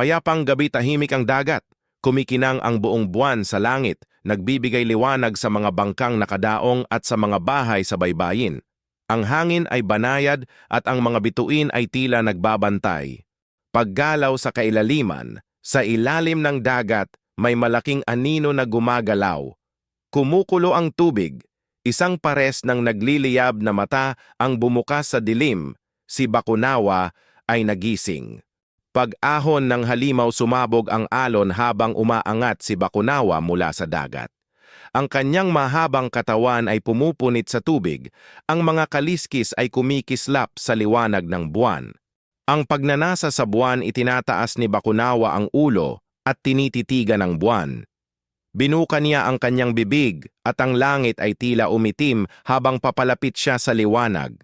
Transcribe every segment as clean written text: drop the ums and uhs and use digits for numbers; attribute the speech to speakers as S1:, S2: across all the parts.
S1: Payapang gabi tahimik ang dagat. Kumikinang ang buong buwan sa langit, nagbibigay liwanag sa mga bangkang nakadaong at sa mga bahay sa baybayin. Ang hangin ay banayad at ang mga bituin ay tila nagbabantay. Paggalaw sa kailaliman, sa ilalim ng dagat, may malaking anino na gumagalaw. Kumukulo ang tubig. Isang pares ng nagliliyab na mata ang bumukas sa dilim. Si Bakunawa ay nagising. Pag-ahon ng halimaw sumabog ang alon habang umaangat si Bakunawa mula sa dagat. Ang kanyang mahabang katawan ay pumupunit sa tubig, ang mga kaliskis ay kumikislap sa liwanag ng buwan. Ang pagnanasa sa buwan itinataas ni Bakunawa ang ulo at tinititigan ang buwan. Binuka niya ang kanyang bibig at ang langit ay tila umitim habang papalapit siya sa liwanag.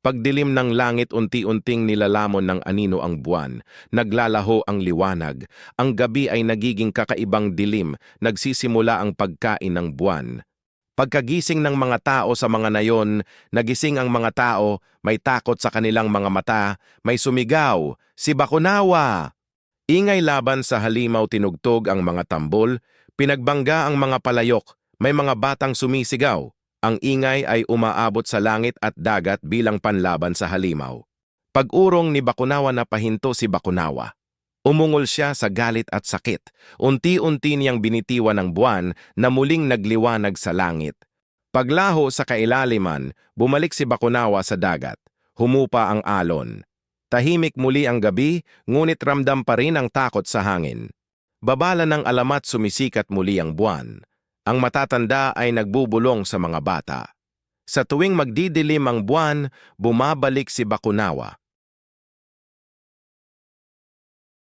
S1: Pagdilim ng langit unti-unting nilalamon ng anino ang buwan, naglalaho ang liwanag, ang gabi ay nagiging kakaibang dilim, nagsisimula ang pagkain ng buwan. Pagkagising ng mga tao sa mga nayon, nagising ang mga tao, may takot sa kanilang mga mata, may sumigaw, "Si Bakunawa!" Ingay laban sa halimaw tinugtog ang mga tambol, pinagbangga ang mga palayok, may mga batang sumisigaw. Ang ingay ay umaabot sa langit at dagat bilang panlaban sa halimaw. Pag-urong ni Bakunawa na pahinto si Bakunawa. Umungol siya sa galit at sakit. Unti-unti niyang binitiwan ng buwan na muling nagliwanag sa langit. Paglaho sa kailaliman, bumalik si Bakunawa sa dagat. Humupa ang alon. Tahimik muli ang gabi, ngunit ramdam pa rin ang takot sa hangin. Babala ng alamat sumisikat muli ang buwan. Ang matatanda ay nagbubulong sa mga bata. Sa tuwing magdidilim ang buwan, bumabalik si Bakunawa.